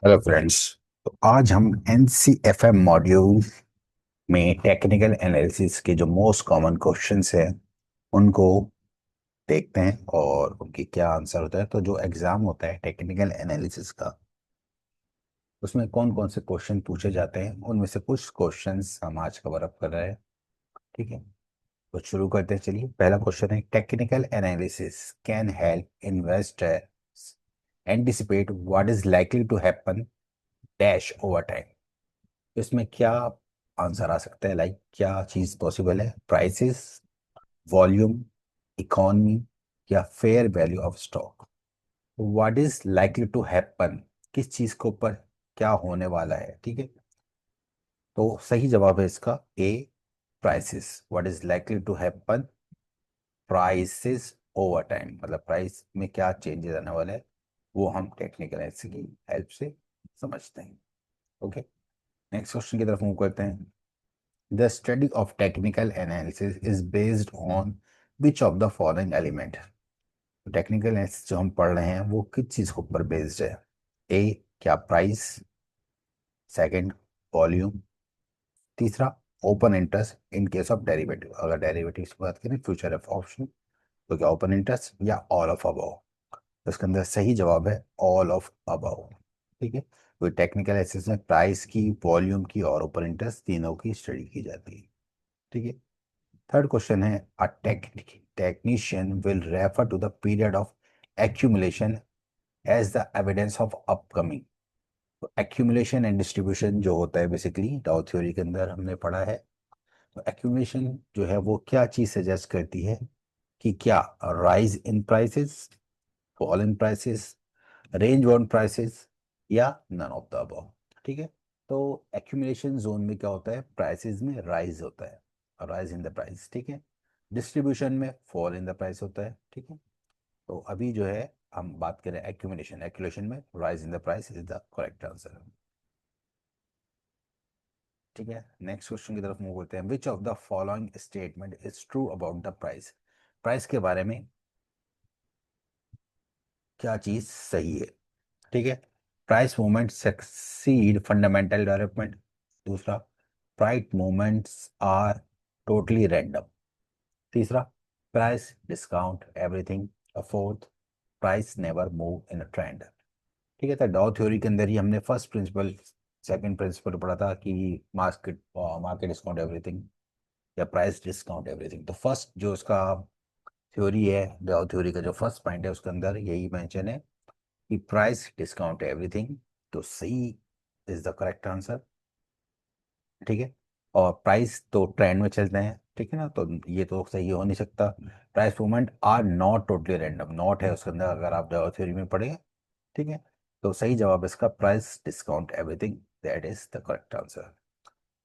Hello friends. तो आज हम NCFM मॉड्यूल में टेक्निकल एनालिसिस के जो मोस्ट कॉमन क्वेश्चंस हैं उनको देखते हैं और उनके क्या आंसर होता है। तो जो एग्जाम होता है टेक्निकल एनालिसिस का, उसमें कौन कौन से क्वेश्चन पूछे जाते हैं, उनमें से कुछ क्वेश्चंस हम आज कवर अप कर रहे हैं। ठीक है, तो शुरू करते हैं। चलिए, पहला क्वेश्चन है, technical analysis can help investors anticipate what is likely to happen dash over time. इसमें क्या आंसर आ सकता है? लाइक क्या चीज पॉसिबल है? प्राइसेस, वॉल्यूम, इकोनॉमी या fair value of stock. What is likely to happen, किस चीज के ऊपर क्या होने वाला है। ठीक है, तो सही जवाब है इसका A, prices. What is likely to happen prices over time, मतलब प्राइस में क्या चेंजेस आने वाला है वो हम टेक्निकल एनालिसिस की हेल्प से समझते हैं। ओके, नेक्स्ट क्वेश्चन की तरफ मूव करते हैं। The study of technical analysis is based on which of the following element? Technical analysis जो हम पढ़ रहे हैं वो किस चीज के ऊपर बेस्ड है? ए, क्या प्राइस? Second, volume. तीसरा, open interest in case of derivative. अगर डेरिवेटिव की बात करें, फ्यूचर ऑफ ऑप्शन, तो क्या ओपन इंटरेस्ट या ऑल ऑफ अबव? तो इसके अंदर सही जवाब है ऑल ऑफ अबव। ठीक है, तो टेक्निकल एनालिसिस में प्राइस की, वॉल्यूम की और ओपन इंटरेस्ट तीनों की स्टडी की जाती है। ठीक है, थर्ड क्वेश्चन है, अ technician will refer to the period of accumulation as the evidence of upcoming। तो accumulation एंड डिस्ट्रीब्यूशन जो होता है बेसिकली डाउ थ्योरी के अंदर हमने पढ़ा है। तो accumulation जो है वो क्या चीज सजेस्ट करती है कि क्या rise in prices, fall in prices, range bound prices या नन ऑफ द अबव। ठीक है, तो एक्यूमुलेशन जोन में क्या होता है? प्राइसेस में राइज होता है, राइज इन द प्राइस। ठीक है, डिस्ट्रीब्यूशन में फॉल इन द प्राइस होता है। ठीक है, तो अभी जो है हम बात करें एक्यूमुलेशन, एक्यूमुलेशन में rise in the price is the correct answer. ठीक है, नेक्स्ट क्वेश्चन की तरफ मूव करते हैं। Which of the following statement is true about the price? Price के बारे में क्या चीज सही है? ठीक है, price movement succeed fundamental development. दूसरा, price movements are totally random. तीसरा, प्राइस डिस्काउंट एवरीथिंग। और fourth, price never move in a trend. ठीक है, तो डाउ थ्योरी के अंदर ही हमने फर्स्ट प्रिंसिपल, सेकंड प्रिंसिपल पढ़ा था कि मार्केट मार्केट डिस्काउंट एवरीथिंग या प्राइस डिस्काउंट एवरीथिंग। तो फर्स्ट जो उसका थ्योरी है, डाउ थ्योरी का जो फर्स्ट पॉइंट है उसके अंदर यही मेंशन है कि प्राइस डिस्काउंट एवरीथिंग। तो सी इज द करेक्ट आंसर। ठीक है, और प्राइस तो ट्रेंड में चलते हैं। ठीक है ना, तो ये तो सही हो नहीं सकता। Price movement are not totally random, not है उसके अंदर अगर आप डाउ थ्योरी में पढ़ेंगे। ठीक है, तो सही जवाब इसका price discount everything, that is the correct answer.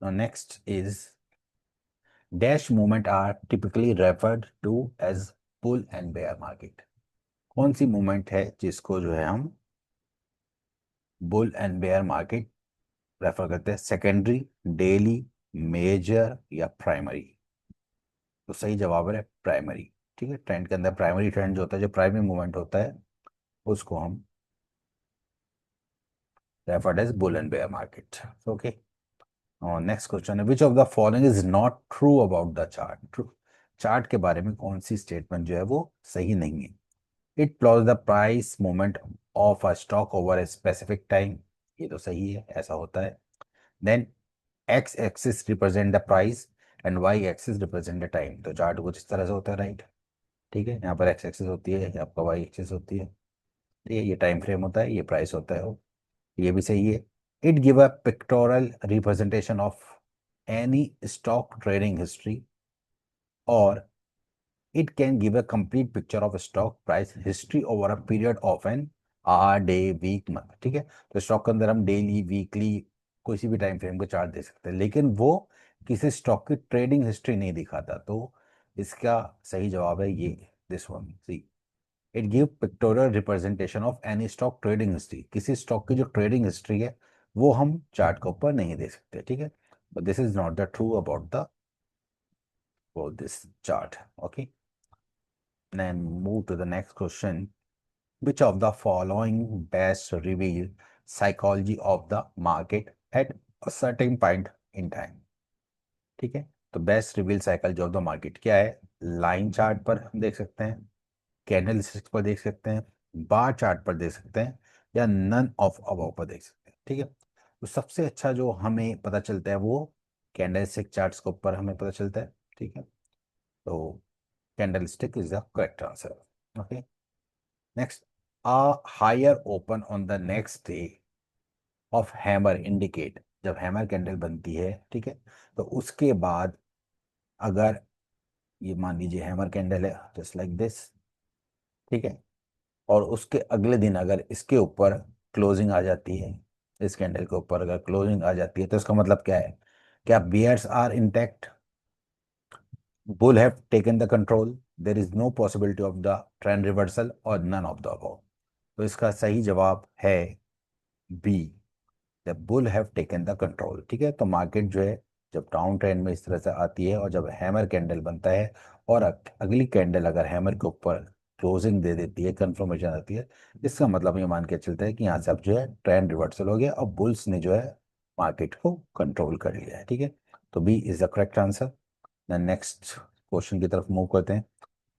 Now next is, dash movement are typically referred to as bull and bear market. कौन सी मूवमेंट है जिसको जो है हम bull and bear market refer करते हैं? सेकेंडरी, डेली, मेजर या प्राइमरी? तो सही जवाब है प्राइमरी। ठीक है, ट्रेंड के अंदर प्राइमरी ट्रेंड जो होता है, जो प्राइमरी मूवमेंट होता है, उसको हम referred as bull and bear market. Okay, और नेक्स्ट क्वेश्चन है, which of the following is not true about the chart? True, chart के बारे में कौन सी स्टेटमेंट जो है वो सही नहीं है? It plots the price movement of a stock over a specific time. ये तो सही है, ऐसा होता है। Then X axis represent the price and Y axis represent the time. तो चार्ट कुछ इस तरह से होता है, राइट? ठीक है, यहाँ पर एक्स एक्सिस होती है, आपका वाई एक्सिस होती है। ठीक है, ये टाइम फ्रेम होता है, ये प्राइस होता है। ये भी सही है। It give a pictorial representation of any stock trading history, और it can give a complete picture of stock price history over a period of an hour, day, week, month. ठीक है, तो स्टॉक के अंदर हम डेली, वीकली, किसी भी time frame का चार्ट दे सकते हैं, लेकिन वो किसी स्टॉक की ट्रेडिंग हिस्ट्री नहीं दिखाता। तो इसका सही जवाब है ये, this one, C. It give pictorial representation of any stock trading history. किसी स्टॉक की जो ट्रेडिंग हिस्ट्री है वो हम चार्ट के ऊपर नहीं दे सकते। ठीक है, but this is not the true about the this chart. Okay, then move to the next question. Which of the following best reveal psychology of the market at a certain point in time. ठीक है, तो best reveal psychology of the market क्या है? Line chart पर हम देख सकते हैं, कैंडल स्टिक्स पर देख सकते हैं, बार चार्ट पर देख सकते हैं, या नन ऑफ अबव पर देख सकते हैं। ठीक है, तो सबसे अच्छा जो हमें पता चलता है वो कैंडल स्टिक चार्ट्स के ऊपर हमें पता चलता है। ठीक है, तो candlestick is the correct answer. Okay, next, a higher open on the next day of hammer indicate, जब हैमर कैंडल बनती है, ठीक है, तो उसके बाद अगर ये मान लीजिए हैमर कैंडल है जस्ट लाइक दिस, ठीक है, और उसके अगले दिन अगर इसके ऊपर क्लोजिंग आ जाती है, इस कैंडल के ऊपर अगर क्लोजिंग आ जाती है, तो इसका मतलब क्या है? क्या bears are intact, bull have taken the control, there is no possibility of the trend reversal, और नन ऑफ द अबव। तो इसका सही जवाब है B, the bull have taken the control. ठीक है, तो मार्केट जो है जब डाउन ट्रेंड में इस तरह से आती है और जब हैमर कैंडल बनता है और अगली कैंडल अगर हैमर के ऊपर क्लोजिंग दे देती है, कंफर्मेशन आती है, इसका मतलब ये मान के चलता है कि यहाँ से अब जो है ट्रेंड रिवर्सल हो गया और बुल्स ने जो है मार्केट को कंट्रोल कर लिया है। ठीक है, तो B is the correct answer. Next question की तरफ मूव करते हैं।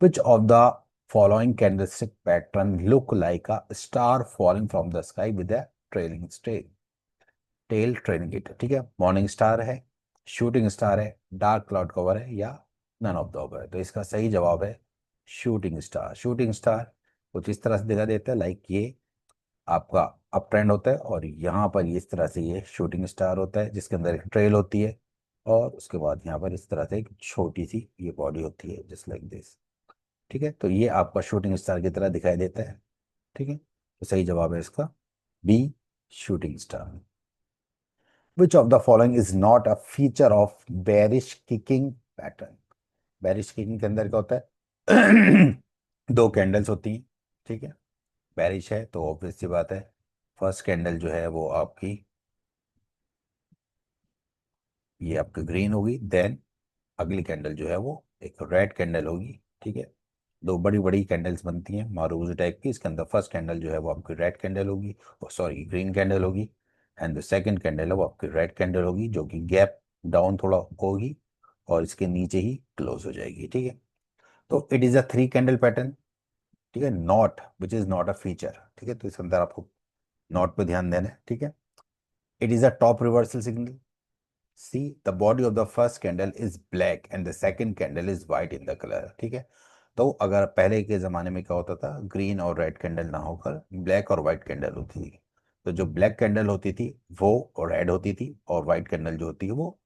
Which of the following candlestick pattern look like a star falling from the sky with a trailing stage, tail training it. ठीक है, मॉर्निंग स्टार है, shooting star है, dark cloud cover है, या नन ऑफ द अबव है। तो इसका सही जवाब है शूटिंग स्टार। शूटिंग स्टार कुछ इस तरह से दिखा देता है, लाइक ये आपका अप ट्रेंड होता है और यहाँ पर इस तरह से ये शूटिंग स्टार होता है जिसके अंदर एक ट्रेल होती है, और उसके बाद यहाँ पर इस तरह से एक छोटी सी ये बॉडी होती है जस्ट लाइक दिस। ठीक है, तो ये आपका शूटिंग स्टार की तरह दिखाई देता है। ठीक है, तो सही जवाब है इसका B, shooting star. Which of the following is not a feature of bearish kicking pattern? bearish kicking के अंदर क्या होता है? दो कैंडल्स होती हैं, ठीक है, बेरिश है तो ऑब्वियस सी बात है, फर्स्ट कैंडल जो है वो आपकी ये आपकी ग्रीन होगी, देन अगली कैंडल जो है वो एक रेड कैंडल होगी। ठीक है, दो बड़ी बड़ी कैंडल्स बनती हैं मारूज टाइप की, इसके अंदर फर्स्ट कैंडल जो है वो आपकी रेड कैंडल होगी, सॉरी ग्रीन कैंडल होगी, एंड द सेकंड कैंडल है वो आपकी रेड कैंडल होगी जो कि गैप डाउन थोड़ा होगी और इसके नीचे ही क्लोज हो जाएगी। ठीक है, तो it is a three candle pattern. ठीक है, not which is not a feature. ठीक है, तो इसके अंदर आपको नॉट पे ध्यान देना है। ठीक है, it is a top reversal signal. C, the body of the first candle is black and the second candle is white in the colour. ठीक है, तो अगर पहले के ज़माने में क्या होता था, ग्रीन और रेड कैंडल ना होकर ब्लैक और वाइट कैंडल होती थी, तो जो ब्लैक कैंडल होती थी वो रेड होती थी और वाइट कैंडल जो होती है वो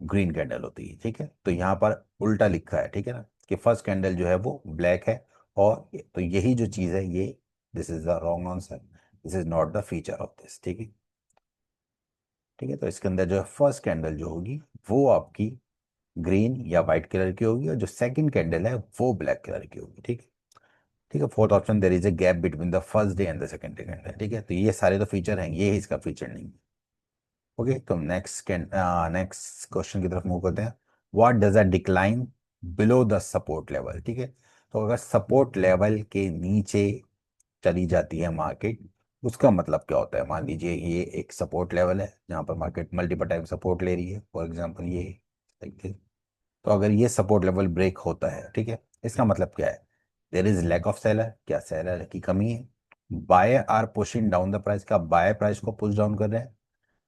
ग्रीन कैंडल होती है। ठीक है, तो यहाँ पर उल्टा लिखा है, ठीक है ना, कि फर्स्ट कैंडल जो है वो ब्लैक है, और तो यही जो चीज़ है ये, this is the wrong answer, this is not the feature of this. ठीक है, ठीक है, तो इसके अंदर जो है फर्स्ट कैंडल जो होगी वो आपकी ग्रीन या व्हाइट कलर की होगी और जो सेकंड कैंडल है वो ब्लैक कलर की होगी। ठीक है, ठीक है, fourth option, there is a gap between the first day and the second day candle. ठीक है, तो ये सारे तो फीचर हैं, ये इसका फीचर नहीं है। ओके, तो नेक्स्ट क्वेश्चन की तरफ मूव करते हैं। What does a decline below the support level? ठीक है, तो अगर सपोर्ट लेवल के नीचे चली जाती है मार्केट, उसका मतलब क्या होता है? मान लीजिए ये एक सपोर्ट लेवल है जहां पर मार्केट मल्टीपल टाइम सपोर्ट ले रही है, फॉर एग्जांपल ये, देखिए, तो अगर ये सपोर्ट लेवल ब्रेक होता है, ठीक है, इसका मतलब क्या है? There is lack of seller, क्या सेलर की कमी है? Buyer are pushing down the price, का बायर प्राइस को पुश डाउन कर रहे हैं?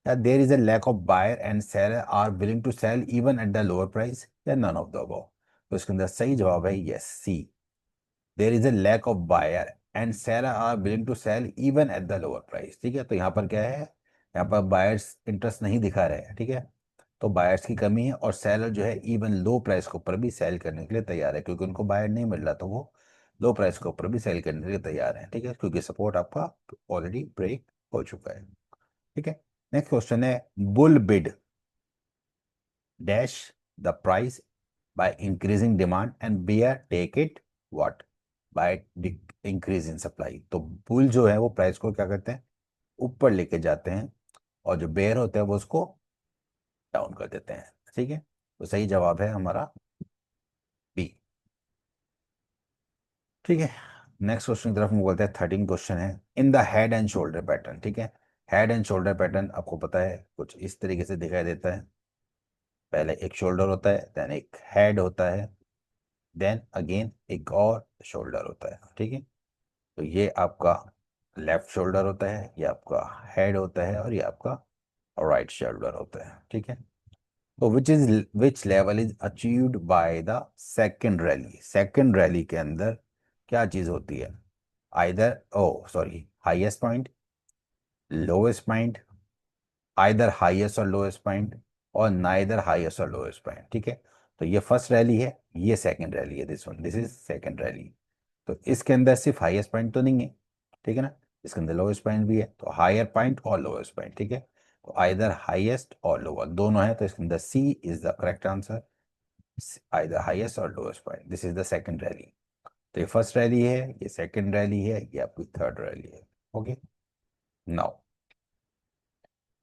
या there is a lack of buyer and seller are willing to sell even at the lower price, या नन ऑफ द अबव? तो इसके अंदर सही जवाब है yes, C, there is a lack of buyer and seller are willing to sell even at the lower price. ठीक है, तो यहाँ पर क्या है, यहाँ पर बायर्स इंटरेस्ट नहीं दिखा रहे हैं। ठीक है, तो बायर्स की कमी है और सेलर जो है इवन लो प्राइस के ऊपर भी सेल करने के लिए तैयार है, क्योंकि उनको बायर नहीं मिल रहा, तो वो लो प्राइस के ऊपर भी सेल करने के लिए तैयार है। ठीक है, क्योंकि सपोर्ट आपका ऑलरेडी ब्रेक हो चुका है। ठीक है, नेक्स्ट क्वेश्चन है, bull bid dash the price by increasing demand and bear take it what by increase in supply. तो बुल जो है वो प्राइस को क्या करते हैं, ऊपर लेके जाते हैं, और जो बेयर होते हैं वो उसको डाउन कर देते हैं। ठीक है, तो सही जवाब है हमारा बी। ठीक है, नेक्स्ट क्वेश्चन की तरफ मूव करते हैं। 13 क्वेश्चन है, in the head and shoulder pattern. ठीक है, हेड एंड शोल्डर पैटर्न आपको पता है कुछ इस तरीके से दिखाई देता है। पहले एक शोल्डर होता है, देन एक हेड होता है, देन अगेन एक और शोल्डर होता है। ठीक है, तो ये आपका लेफ्ट शोल्डर होता है, ये आपका हेड होता है, और ये आपका राइट शोल्डर होता है। ठीक है, तो which level is achieved by the second rally. Second rally के अंदर क्या चीज होती है? Either oh sorry highest point, lowest point, either highest और लोएस्ट पॉइंट, और नाइदर हाईएस्ट और लोएस्ट पॉइंट। ठीक है, तो ये फर्स्ट रैली है, ये सेकंड रैली है, दिस इज सेकंड रैली। तो इसके अंदर सिर्फ हाईएस्ट पॉइंट तो नहीं है, ठीक है ना, इसके अंदर लोएस्ट पॉइंट भी है, तो हायर पॉइंट और लोएस्ट पॉइंट। ठीक है, तो आइदर हाईएस्ट और लोअर दोनों है, तो इसके अंदर C is the correct answer, either highest और lowest point. This is the second rally. तो ये फर्स्ट रैली है, ये सेकंड रैली है, ये आपकी थर्ड रैली है। Okay, now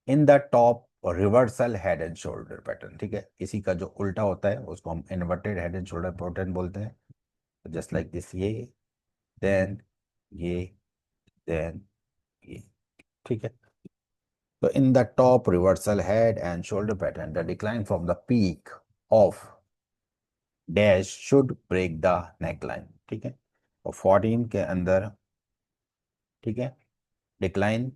in the top reversal head and shoulder pattern. ठीक है, इसी का जो उल्टा होता है उसको हम inverted head and shoulder pattern बोलते हैं। जस्ट लाइक दिस, ये, देन ये, देन ये। ठीक है, so in the top reversal head and shoulder pattern, the decline from the peak of dash should break the neckline। ठीक है, और 14 के अंदर, ठीक है, decline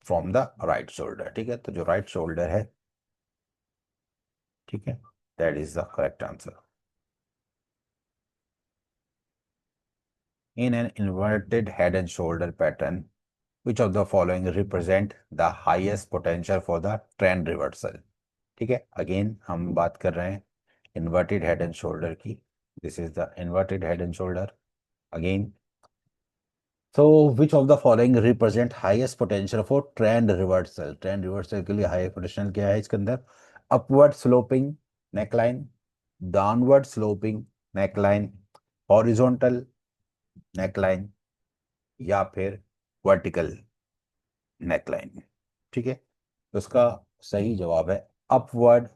from the right shoulder. ठीक है, तो जो राइट शोल्डर है, ठीक है, that is the correct answer. In an inverted head and shoulder pattern, which of the following represent the highest potential for the trend reversal? ठीक है, again हम बात कर रहे हैं इन्वर्टेड हेड एंड शोल्डर की। This is the inverted head and shoulder again. So which of the following represent highest potential for trend reversal? Trend reversal के लिए हाई पोटेंशियल क्या है इसके अंदर? Upward sloping neckline, downward sloping neckline, horizontal neckline, या फिर vertical neckline. ठीक है, तो उसका सही जवाब है अपवर्ड,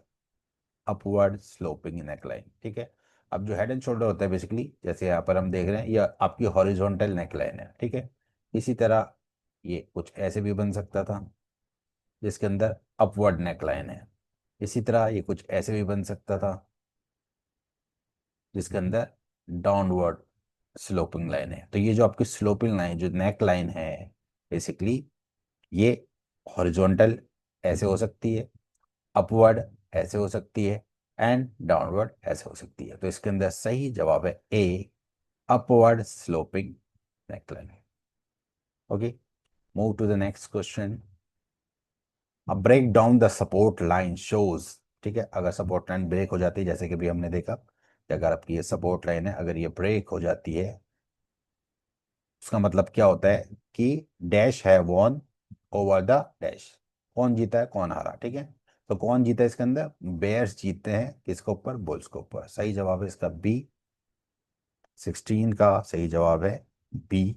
अपवर्ड स्लोपिंग नेकलाइन। ठीक है, अब जो हेड एंड शोल्डर होता है बेसिकली, जैसे यहाँ पर हम देख रहे हैं, ये आपकी हॉरिजॉन्टल नेकलाइन है। ठीक है, इसी तरह ये कुछ ऐसे भी बन सकता था जिसके अंदर अपवर्ड नेकलाइन है, इसी तरह ये कुछ ऐसे भी बन सकता था जिसके अंदर डाउनवर्ड स्लोपिंग लाइन है। तो ये जो आपकी स्लोपिंग लाइन, जो नेक लाइन है, बेसिकली ये हॉरिजॉन्टल ऐसे हो सकती है, अपवर्ड ऐसे हो सकती है, एंड डाउनवर्ड ऐसे हो सकती है। तो इसके अंदर सही जवाब है A, upward sloping neckline. Okay, move to the next question. अब break down the support line shows. ठीक है, अगर सपोर्ट लाइन ब्रेक हो जाती है, जैसे कि भी हमने देखा कि अगर आपकी ये सपोर्ट लाइन है, अगर ये ब्रेक हो जाती है, उसका मतलब क्या होता है कि डैश है वॉन ओवर द डैश। कौन जीता है, कौन हारा। ठीक है, तो कौन जीता है इसके अंदर? बेयर्स जीतते हैं किसके ऊपर? बुल्स के ऊपर। सही जवाब है इसका बी, 16 का सही जवाब है बी।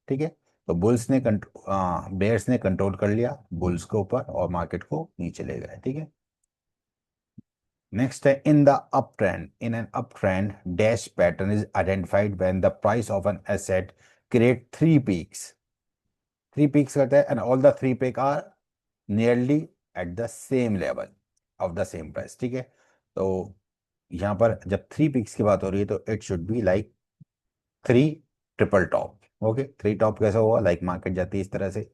ठीक है, तो बुल्स ने बेयर्स ने कंट्रोल कर लिया बुल्स के ऊपर और मार्केट को नीचे ले गए। ठीक है, नेक्स्ट है in the up trend, in an up trend dash pattern is identified when the price of an asset create three peaks. Three peaks करता है and all the three peak are nearly at the same level of the same price. ठीक है, तो यहाँ पर जब three peaks की बात हो रही है तो it should be like three triple top. Okay, three top कैसा हुआ? लाइक मार्केट जाती है इस तरह से,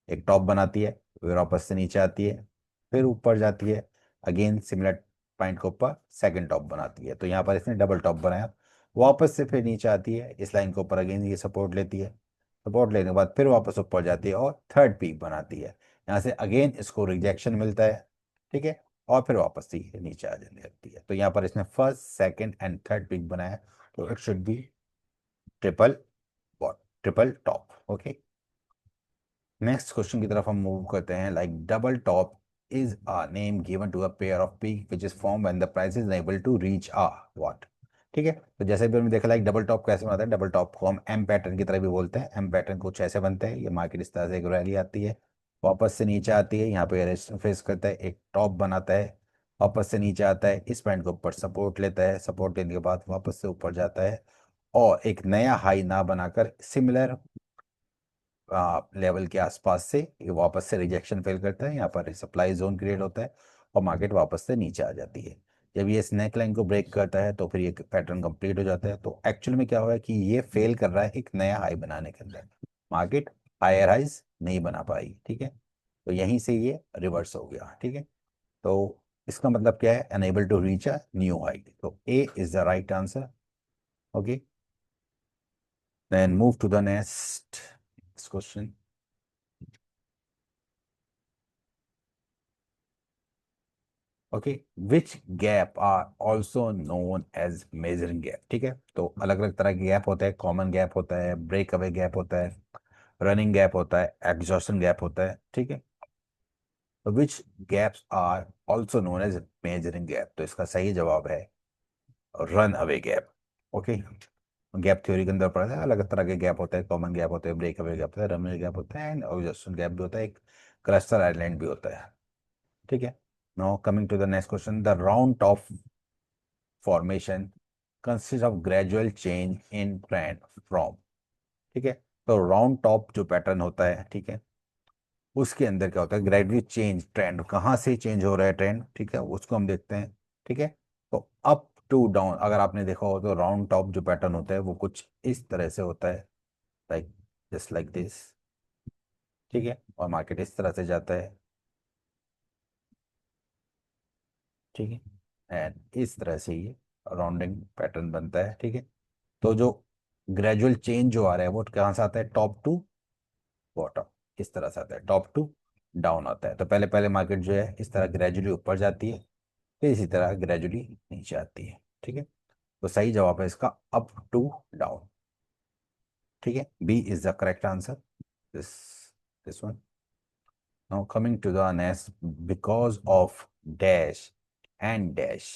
एक टॉप बनाती है, फिर वापस से नीचे आती है, फिर ऊपर जाती है, अगेन सिमिलर पॉइंट के ऊपर सेकंड टॉप बनाती है। तो यहाँ पर इसने डबल टॉप बनाया, वापस से फिर नीचे आती है, इस लाइन के ऊपर अगेन ये सपोर्ट लेती है, सपोर्ट लेने के बाद फिर वापस ऊपर जाती है और थर्ड पीक बनाती है। यहाँ से अगेन इसको रिजेक्शन मिलता है, ठीक है, और फिर वापस से ये नीचे आ जाने लगती है। तो यहाँ पर इसने first second and third peak बनाया, तो it should be triple bot, triple top. Okay, next question की तरफ हम मूव करते हैं। Like double top is a name given to a pair of peak which is form when the price is unable to reach a what. ठीक है, तो जैसे भी हमने देखा लाइक डबल टॉप कैसे बनता है, डबल टॉप को हम एम पैटर्न की तरह भी बोलते हैं। एम पैटर्न कुछ ऐसे बनते हैं, ये मार्केट इस तरह से एक रैली आती है, वापस से नीचे आती है, यहाँ पे रेजिस्टेंस फेस करता है, एक टॉप बनाता है, वापस से नीचे आता है, इस पॉइंट के ऊपर सपोर्ट लेता है, सपोर्ट लेने के बाद वापस से ऊपर जाता है और एक नया हाई ना बनाकर सिमिलर लेवल के आसपास से ये वापस से रिजेक्शन फेल करता है, यहाँ पर सप्लाई जोन क्रिएट होता है और मार्केट वापस से नीचे आ जाती है। जब ये स्नैक लाइन को ब्रेक करता है तो फिर ये पैटर्न कंप्लीट हो जाता है। तो एक्चुअल में क्या हुआ है कि ये फेल कर रहा है एक नया हाई बनाने के अंदर, मार्केट हायर हाइज नहीं बना पाई, ठीक है। तो यहीं से ये रिवर्स हो गया, ठीक है। तो इसका मतलब क्या है, unable to reach a new high. तो A is the right answer. Okay, then move to the next question. Okay, which gap are also known as measuring gap, ठीक है। तो अलग अलग तरह के गैप होते हैं, कॉमन गैप होता है, ब्रेक अवे गैप होता है, रनिंग गैप होता है, एग्जॉशन गैप होता है, ठीक है। तो which gaps are also known as measuring gap, तो इसका सही जवाब है runaway gap. Okay, gap theory के अंदर पढ़ा है, अलग तरह के गैप होते हैं, कॉमन गैप होते हैं, ब्रेक अवे गैप होता है, रन अवे गैप होता है, एंड एग्जॉशन गैप भी होता है, एक क्लस्टर आइलैंड भी होता है, ठीक है। Now coming to the next question, the round of formation consist of gradual change in trend from, ठीक है। तो राउंड टॉप जो पैटर्न होता है, ठीक है, उसके अंदर क्या होता है, ग्रेजुअली चेंज, ट्रेंड कहाँ से चेंज हो रहा है ट्रेंड, ठीक है, उसको हम देखते हैं, ठीक है। तो अप टू डाउन अगर आपने देखा हो तो राउंड टॉप जो पैटर्न होता है वो कुछ इस तरह से होता है, लाइक जस्ट लाइक दिस, ठीक है, और मार्केट इस तरह से जाता है, ठीक है, एंड इस तरह से ये राउंडिंग पैटर्न बनता है, ठीक है। तो जो ग्रेजुअल चेंज जो आ रहा है वो कहाँ से आता है, टॉप टू बॉटम, इस तरह से आता है, टॉप टू डाउन आता है। तो पहले पहले मार्केट जो है इस तरह ग्रेजुअली ऊपर जाती है, फिर इसी तरह ग्रेजुअली नीचे आती है, ठीक है। तो सही जवाब है इसका अप टू डाउन, ठीक है, B is the correct answer, this this one. Now coming to the next, because of dash and dash,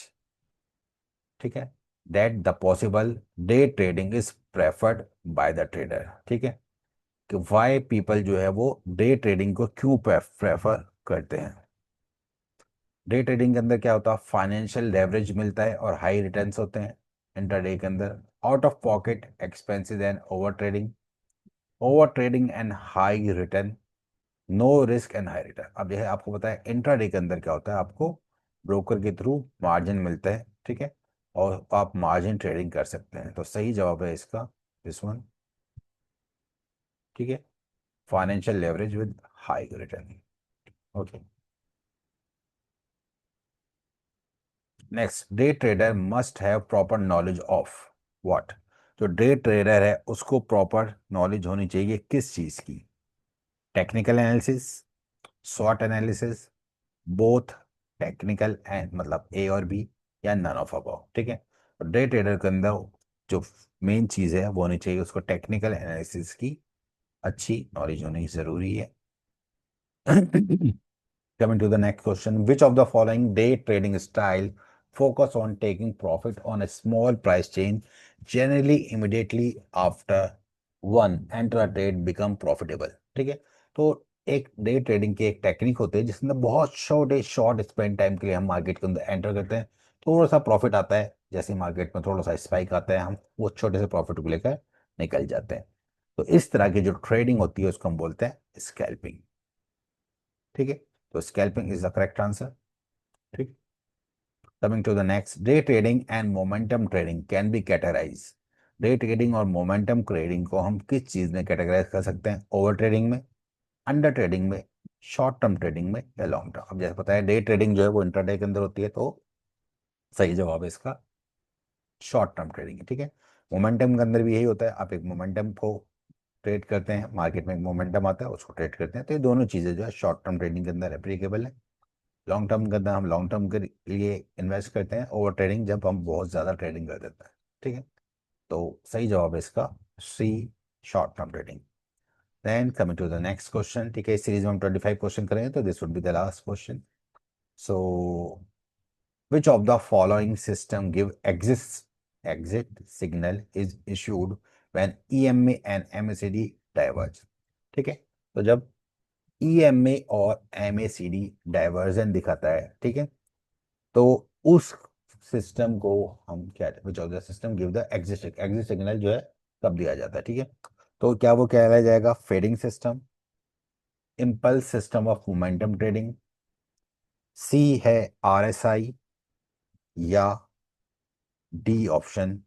ठीक है, that the possible day trading is preferred by the trader, ठीक है, कि why people जो है वो डे ट्रेडिंग को क्यों प्रेफर करते हैं। डे ट्रेडिंग के अंदर क्या होता है, फाइनेंशियल लेवरेज मिलता है और हाई रिटर्न्स होते हैं इंट्राडे के अंदर, out of pocket expenses and over trading and high return, no risk and high return. अब यह आपको पता है इंट्राडे के अंदर क्या होता है, आपको ब्रोकर के थ्रू मार्जिन मिलता है, ठीक है, और आप मार्जिन ट्रेडिंग कर सकते हैं। तो सही जवाब है इसका दिस वन, ठीक है, financial leverage with high return. Okay, next, day trader must have proper knowledge of what. जो डे ट्रेडर है उसको प्रॉपर नॉलेज होनी चाहिए किस चीज की, technical analysis, short analysis, both, technical and मतलब ए और बी, या नन ऑफ अबव, ठीक है। तो डे ट्रेडर के अंदर जो मेन चीज है वो होनी चाहिए, उसको टेक्निकल एनालिसिस की अच्छी नॉलेज होनी जरूरी है। Coming to the next question, which of the following day trading style focus on taking profit on a small price change, generally immediately after one enter a trade become profitable, ठीक है। तो एक day trading की एक technique होती है जिसमें बहुत शॉर्ट स्पेंड टाइम के लिए हम मार्केट के अंदर एंटर करते हैं, थोड़ा सा प्रॉफिट आता है, जैसे मार्केट में थोड़ा सा स्पाइक आता है हम वो छोटे से प्रॉफिट को लेकर निकल जाते हैं। तो इस तरह की जो ट्रेडिंग होती है उसको हम बोलते हैं स्कैल्पिंग, ठीक है। तो scalping is the correct answer, ठीक। Coming to the next, day trading and momentum trading can be categorise. Day trading और मोमेंटम ट्रेडिंग को हम किस चीज में कैटेगराइज कर सकते हैं, ओवर ट्रेडिंग में, अंडर ट्रेडिंग में, शॉर्ट टर्म ट्रेडिंग में, या लॉन्ग टर्म। अब जैसे पता है डे ट्रेडिंग जो है वो इंट्राडे के अंदर होती है, तो सही जवाब है इसका शॉर्ट टर्म ट्रेडिंग है, ठीक है। मोमेंटम के अंदर भी यही होता है, आप एक मोमेंटम को ट्रेड करते हैं, मार्केट में एक मोमेंटम आता है उसको ट्रेड करते हैं, तो ये दोनों चीजें जो है शॉर्ट टर्म ट्रेडिंग के अंदर एप्लीकेबल है। लॉन्ग टर्म के अंदर हम लॉन्ग टर्म के लिए इन्वेस्ट करते हैं, ओवर ट्रेडिंग जब हम बहुत ज़्यादा ट्रेडिंग कर देते हैं, ठीक है। तो सही जवाब है इसका C, short term trading. Then coming to the next question, ठीक है, इस सीरीज में हम 25 क्वेश्चन करेंगे तो this would be the last question. So which of the following system give exit signal is issued when EMA and MACD diverge, ठीक है। तो जब ईएमए और एमएसीडी डाइवर्जन दिखाता है, ठीक है, तो उस सिस्टम को हम क्या, विच of the system give the exit signal जो है कब दिया जाता है, ठीक है। तो क्या वो कहलाया जाएगा fading system, impulse system of momentum trading, C है आरएसआई, या D option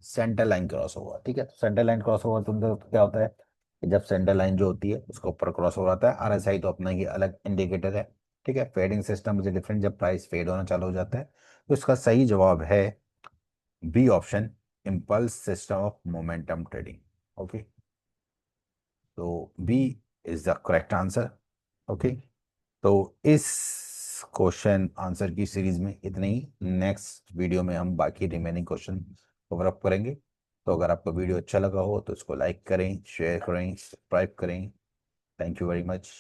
centre line crossover. ठीक है, सेंटर लाइन क्रॉस ओवर तुमको क्या होता है कि जब सेंटर लाइन जो होती है उसके ऊपर क्रॉस ओवर आता है। आरएसआई तो अपना ही अलग इंडिकेटर है। ठीक है, फेडिंग सिस्टम इज डिफरेंट, जब प्राइस फेड होना चालू हो जाता है। तो इसका सही जवाब है B option, impulse system of momentum trading. Okay, तो B is the correct answer. Okay, तो इस क्वेश्चन आंसर की सीरीज में इतने ही। नेक्स्ट वीडियो में हम बाकी रिमेनिंग क्वेश्चन कवर अप करेंगे। तो अगर आपको वीडियो अच्छा लगा हो तो इसको लाइक करें, शेयर करें, सब्सक्राइब करें। Thank you very much.